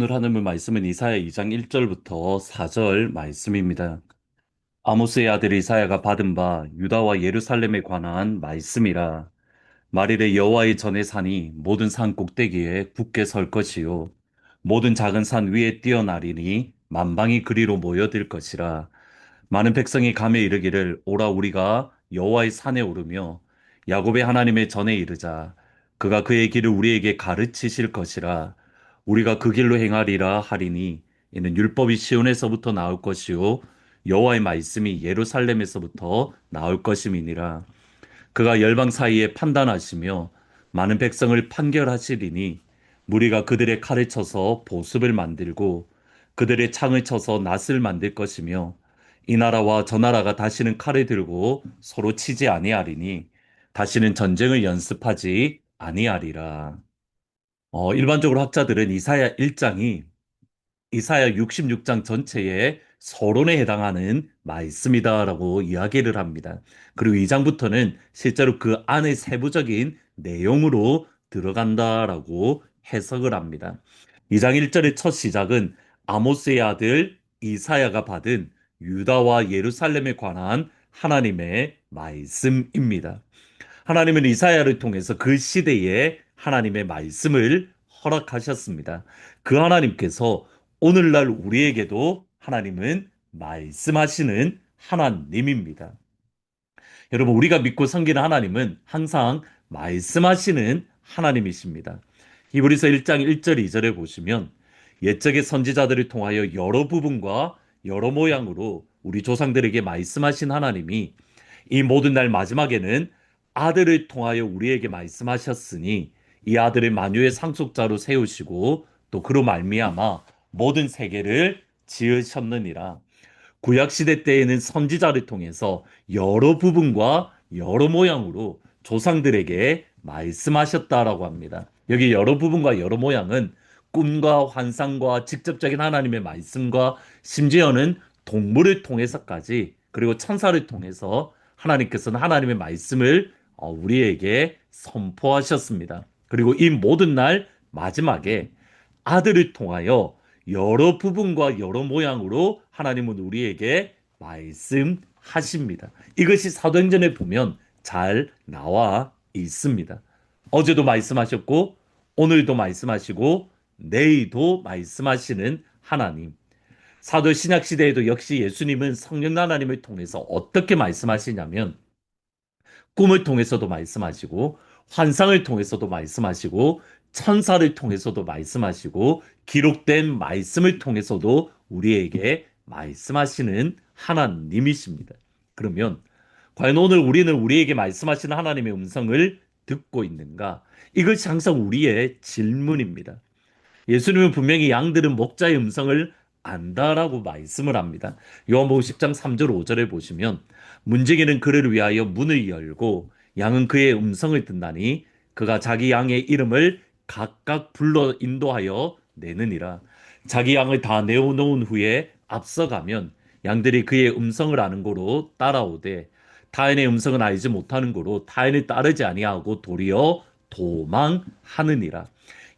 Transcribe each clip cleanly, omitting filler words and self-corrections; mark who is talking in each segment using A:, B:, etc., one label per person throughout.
A: 오늘 하는 말씀은 이사야 2장 1절부터 4절 말씀입니다. 아모스의 아들 이사야가 받은 바 유다와 예루살렘에 관한 말씀이라. 말일에 여호와의 전에 산이 모든 산 꼭대기에 굳게 설 것이요 모든 작은 산 위에 뛰어나리니 만방이 그리로 모여들 것이라. 많은 백성이 감에 이르기를 오라 우리가 여호와의 산에 오르며 야곱의 하나님의 전에 이르자. 그가 그의 길을 우리에게 가르치실 것이라. 우리가 그 길로 행하리라 하리니 이는 율법이 시온에서부터 나올 것이요 여호와의 말씀이 예루살렘에서부터 나올 것임이니라. 그가 열방 사이에 판단하시며 많은 백성을 판결하시리니 무리가 그들의 칼을 쳐서 보습을 만들고 그들의 창을 쳐서 낫을 만들 것이며 이 나라와 저 나라가 다시는 칼을 들고 서로 치지 아니하리니 다시는 전쟁을 연습하지 아니하리라. 일반적으로 학자들은 이사야 1장이 이사야 66장 전체의 서론에 해당하는 말씀이다라고 이야기를 합니다. 그리고 2장부터는 실제로 그 안의 세부적인 내용으로 들어간다라고 해석을 합니다. 2장 1절의 첫 시작은 아모스의 아들 이사야가 받은 유다와 예루살렘에 관한 하나님의 말씀입니다. 하나님은 이사야를 통해서 그 시대에 하나님의 말씀을 허락하셨습니다. 그 하나님께서 오늘날 우리에게도 하나님은 말씀하시는 하나님입니다. 여러분, 우리가 믿고 섬기는 하나님은 항상 말씀하시는 하나님이십니다. 히브리서 1장 1절 2절에 보시면 옛적의 선지자들을 통하여 여러 부분과 여러 모양으로 우리 조상들에게 말씀하신 하나님이 이 모든 날 마지막에는 아들을 통하여 우리에게 말씀하셨으니 이 아들을 만유의 상속자로 세우시고 또 그로 말미암아 모든 세계를 지으셨느니라. 구약 시대 때에는 선지자를 통해서 여러 부분과 여러 모양으로 조상들에게 말씀하셨다라고 합니다. 여기 여러 부분과 여러 모양은 꿈과 환상과 직접적인 하나님의 말씀과 심지어는 동물을 통해서까지 그리고 천사를 통해서 하나님께서는 하나님의 말씀을 우리에게 선포하셨습니다. 그리고 이 모든 날 마지막에 아들을 통하여 여러 부분과 여러 모양으로 하나님은 우리에게 말씀하십니다. 이것이 사도행전에 보면 잘 나와 있습니다. 어제도 말씀하셨고, 오늘도 말씀하시고, 내일도 말씀하시는 하나님. 사도 신약 시대에도 역시 예수님은 성령 하나님을 통해서 어떻게 말씀하시냐면, 꿈을 통해서도 말씀하시고 환상을 통해서도 말씀하시고 천사를 통해서도 말씀하시고 기록된 말씀을 통해서도 우리에게 말씀하시는 하나님이십니다. 그러면 과연 오늘 우리는 우리에게 말씀하시는 하나님의 음성을 듣고 있는가? 이것이 항상 우리의 질문입니다. 예수님은 분명히 양들은 목자의 음성을 안다라고 말씀을 합니다. 요한복음 10장 3절 5절에 보시면 문지기는 그를 위하여 문을 열고 양은 그의 음성을 듣나니 그가 자기 양의 이름을 각각 불러 인도하여 내느니라. 자기 양을 다 내어놓은 후에 앞서가면 양들이 그의 음성을 아는 고로 따라오되 타인의 음성은 알지 못하는 고로 타인을 따르지 아니하고 도리어 도망하느니라.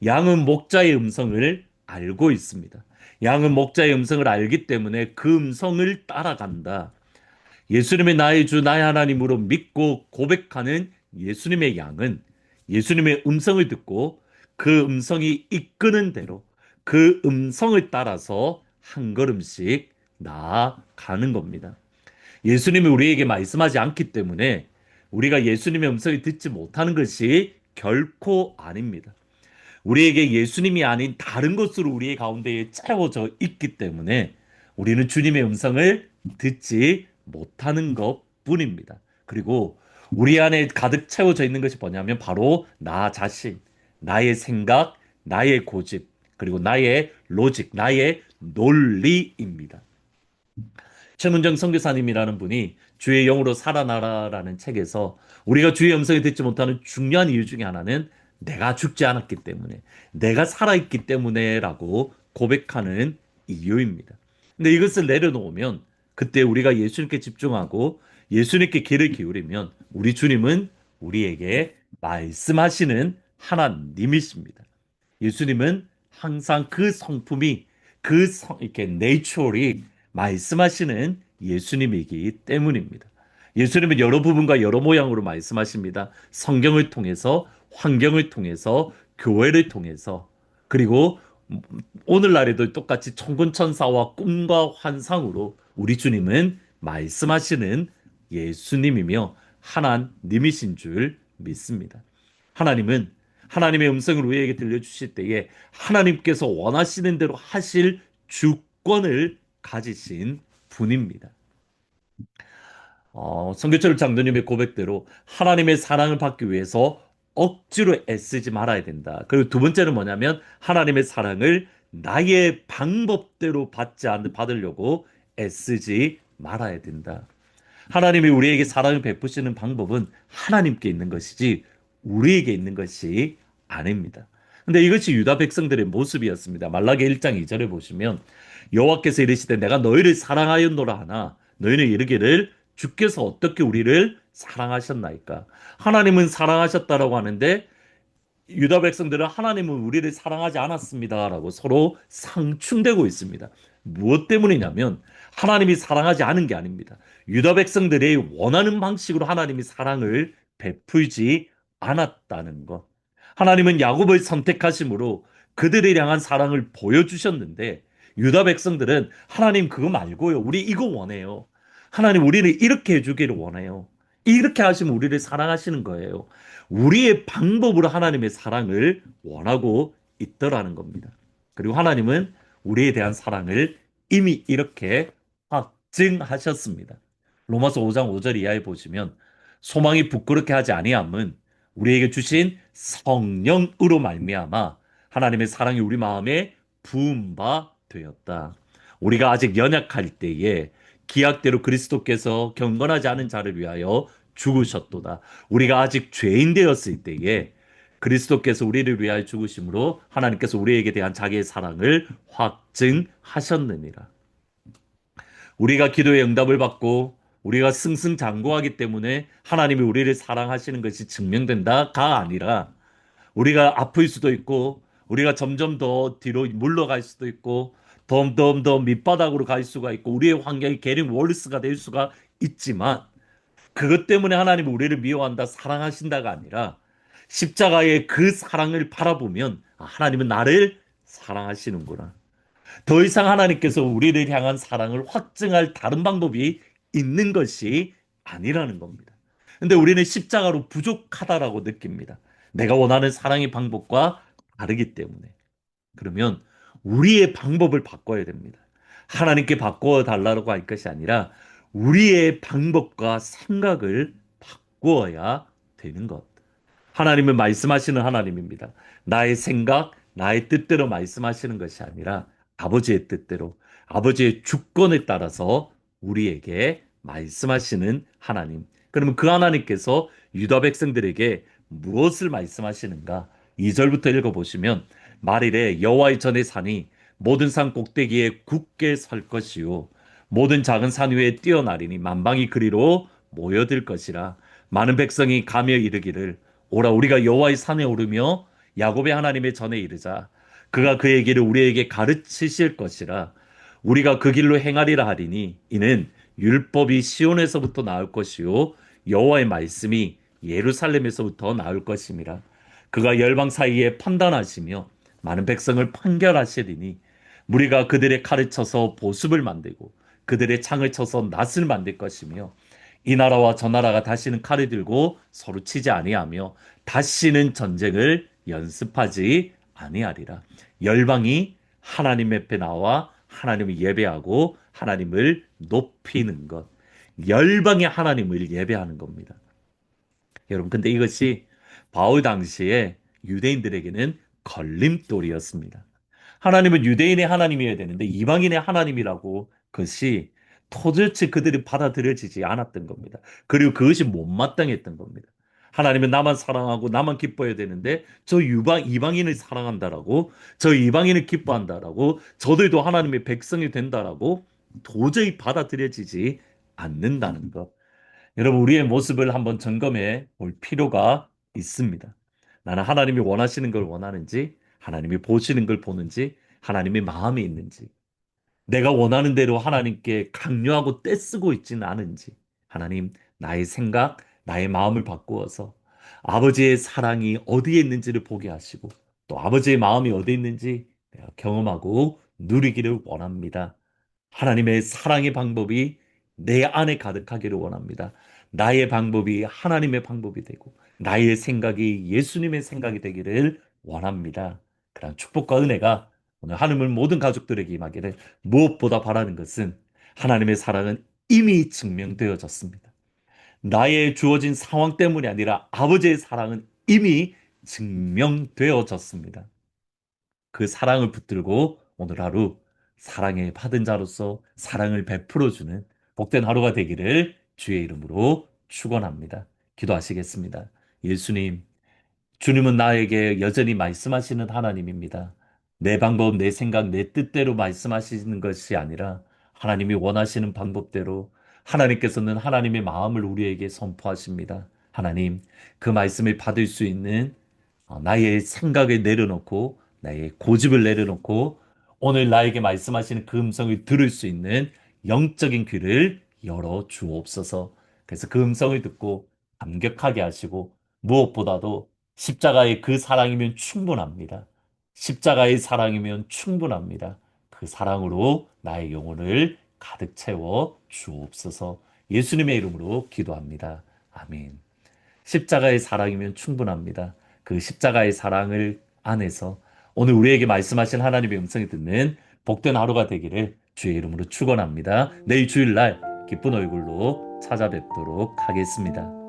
A: 양은 목자의 음성을 알고 있습니다. 양은 목자의 음성을 알기 때문에 그 음성을 따라간다. 예수님의 나의 주, 나의 하나님으로 믿고 고백하는 예수님의 양은 예수님의 음성을 듣고 그 음성이 이끄는 대로 그 음성을 따라서 한 걸음씩 나아가는 겁니다. 예수님이 우리에게 말씀하지 않기 때문에 우리가 예수님의 음성을 듣지 못하는 것이 결코 아닙니다. 우리에게 예수님이 아닌 다른 것으로 우리의 가운데에 채워져 있기 때문에 우리는 주님의 음성을 듣지 못하는 것 뿐입니다. 그리고 우리 안에 가득 채워져 있는 것이 뭐냐면 바로 나 자신, 나의 생각, 나의 고집, 그리고 나의 로직, 나의 논리입니다. 최문정 선교사님이라는 분이 주의 영으로 살아나라라는 책에서 우리가 주의 음성을 듣지 못하는 중요한 이유 중에 하나는 내가 죽지 않았기 때문에, 내가 살아있기 때문에라고 고백하는 이유입니다. 근데 이것을 내려놓으면 그때 우리가 예수님께 집중하고 예수님께 귀를 기울이면 우리 주님은 우리에게 말씀하시는 하나님이십니다. 예수님은 항상 그 성품이 이렇게 내추럴이 말씀하시는 예수님이기 때문입니다. 예수님은 여러 부분과 여러 모양으로 말씀하십니다. 성경을 통해서, 환경을 통해서, 교회를 통해서, 그리고 오늘날에도 똑같이 천군천사와 꿈과 환상으로 우리 주님은 말씀하시는 예수님이며 하나님이신 줄 믿습니다. 하나님은 하나님의 음성을 우리에게 들려주실 때에 하나님께서 원하시는 대로 하실 주권을 가지신 분입니다. 성교철 장로님의 고백대로 하나님의 사랑을 받기 위해서 억지로 애쓰지 말아야 된다. 그리고 두 번째는 뭐냐면 하나님의 사랑을 나의 방법대로 받으려고 애쓰지 말아야 된다. 하나님이 우리에게 사랑을 베푸시는 방법은 하나님께 있는 것이지 우리에게 있는 것이 아닙니다. 근데 이것이 유다 백성들의 모습이었습니다. 말라기 1장 2절에 보시면 여호와께서 이르시되 내가 너희를 사랑하였노라 하나 너희는 이르기를 주께서 어떻게 우리를 사랑하셨나이까. 하나님은 사랑하셨다라고 하는데 유다 백성들은 하나님은 우리를 사랑하지 않았습니다라고 서로 상충되고 있습니다. 무엇 때문이냐면 하나님이 사랑하지 않은 게 아닙니다. 유다 백성들이 원하는 방식으로 하나님이 사랑을 베풀지 않았다는 것. 하나님은 야곱을 선택하심으로 그들을 향한 사랑을 보여주셨는데 유다 백성들은 하나님 그거 말고요. 우리 이거 원해요. 하나님 우리를 이렇게 해주기를 원해요. 이렇게 하시면 우리를 사랑하시는 거예요. 우리의 방법으로 하나님의 사랑을 원하고 있더라는 겁니다. 그리고 하나님은 우리에 대한 사랑을 이미 이렇게 확증하셨습니다. 로마서 5장 5절 이하에 보시면 소망이 부끄럽게 하지 아니함은 우리에게 주신 성령으로 말미암아 하나님의 사랑이 우리 마음에 부은 바 되었다. 우리가 아직 연약할 때에 기약대로 그리스도께서 경건하지 않은 자를 위하여 죽으셨도다. 우리가 아직 죄인 되었을 때에 그리스도께서 우리를 위하여 죽으심으로 하나님께서 우리에게 대한 자기의 사랑을 확증하셨느니라. 우리가 기도의 응답을 받고 우리가 승승장구하기 때문에 하나님이 우리를 사랑하시는 것이 증명된다가 아니라 우리가 아플 수도 있고 우리가 점점 더 뒤로 물러갈 수도 있고 더 밑바닥으로 갈 수가 있고 우리의 환경이 게링 월스가 될 수가 있지만 그것 때문에 하나님은 우리를 미워한다, 사랑하신다가 아니라 십자가의 그 사랑을 바라보면 하나님은 나를 사랑하시는구나. 더 이상 하나님께서 우리를 향한 사랑을 확증할 다른 방법이 있는 것이 아니라는 겁니다. 근데 우리는 십자가로 부족하다라고 느낍니다. 내가 원하는 사랑의 방법과 다르기 때문에. 그러면 우리의 방법을 바꿔야 됩니다. 하나님께 바꿔 달라고 할 것이 아니라 우리의 방법과 생각을 바꾸어야 되는 것. 하나님은 말씀하시는 하나님입니다. 나의 생각, 나의 뜻대로 말씀하시는 것이 아니라 아버지의 뜻대로, 아버지의 주권에 따라서 우리에게 말씀하시는 하나님. 그러면 그 하나님께서 유다 백성들에게 무엇을 말씀하시는가? 2절부터 읽어보시면 말일에 여호와의 전에 사니 모든 산 꼭대기에 굳게 설 것이요 모든 작은 산 위에 뛰어나리니 만방이 그리로 모여들 것이라 많은 백성이 가며 이르기를 오라 우리가 여호와의 산에 오르며 야곱의 하나님의 전에 이르자 그가 그의 길을 우리에게 가르치실 것이라 우리가 그 길로 행하리라 하리니 이는 율법이 시온에서부터 나올 것이요 여호와의 말씀이 예루살렘에서부터 나올 것임이라 그가 열방 사이에 판단하시며 많은 백성을 판결하시리니 무리가 그들의 칼을 쳐서 보습을 만들고 그들의 창을 쳐서 낫을 만들 것이며 이 나라와 저 나라가 다시는 칼을 들고 서로 치지 아니하며 다시는 전쟁을 연습하지 아니하리라. 열방이 하나님 앞에 나와 하나님을 예배하고 하나님을 높이는 것. 열방이 하나님을 예배하는 겁니다. 여러분, 근데 이것이 바울 당시에 유대인들에게는 걸림돌이었습니다. 하나님은 유대인의 하나님이어야 되는데 이방인의 하나님이라고 그것이 도대체 그들이 받아들여지지 않았던 겁니다. 그리고 그것이 못마땅했던 겁니다. 하나님은 나만 사랑하고 나만 기뻐해야 되는데 저 이방인을 사랑한다라고 저 이방인을 기뻐한다라고 저들도 하나님의 백성이 된다라고 도저히 받아들여지지 않는다는 것. 여러분, 우리의 모습을 한번 점검해 볼 필요가 있습니다. 나는 하나님이 원하시는 걸 원하는지, 하나님이 보시는 걸 보는지, 하나님의 마음이 있는지, 내가 원하는 대로 하나님께 강요하고 떼쓰고 있지는 않은지, 하나님, 나의 생각, 나의 마음을 바꾸어서 아버지의 사랑이 어디에 있는지를 보게 하시고, 또 아버지의 마음이 어디에 있는지 내가 경험하고 누리기를 원합니다. 하나님의 사랑의 방법이 내 안에 가득하기를 원합니다. 나의 방법이 하나님의 방법이 되고, 나의 생각이 예수님의 생각이 되기를 원합니다. 그런 축복과 은혜가 오늘 하나님을 모든 가족들에게 임하기를 무엇보다 바라는 것은 하나님의 사랑은 이미 증명되어졌습니다. 나의 주어진 상황 때문이 아니라 아버지의 사랑은 이미 증명되어졌습니다. 그 사랑을 붙들고 오늘 하루 사랑에 받은 자로서 사랑을 베풀어주는 복된 하루가 되기를 주의 이름으로 축원합니다. 기도하시겠습니다. 예수님, 주님은 나에게 여전히 말씀하시는 하나님입니다. 내 방법, 내 생각, 내 뜻대로 말씀하시는 것이 아니라 하나님이 원하시는 방법대로 하나님께서는 하나님의 마음을 우리에게 선포하십니다. 하나님, 그 말씀을 받을 수 있는 나의 생각을 내려놓고 나의 고집을 내려놓고 오늘 나에게 말씀하시는 그 음성을 들을 수 있는 영적인 귀를 열어 주옵소서. 그래서 그 음성을 듣고 감격하게 하시고 무엇보다도 십자가의 그 사랑이면 충분합니다. 십자가의 사랑이면 충분합니다. 그 사랑으로 나의 영혼을 가득 채워 주옵소서. 예수님의 이름으로 기도합니다. 아멘. 십자가의 사랑이면 충분합니다. 그 십자가의 사랑을 안에서 오늘 우리에게 말씀하신 하나님의 음성이 듣는 복된 하루가 되기를 주의 이름으로 축원합니다. 내일 주일날 기쁜 얼굴로 찾아뵙도록 하겠습니다.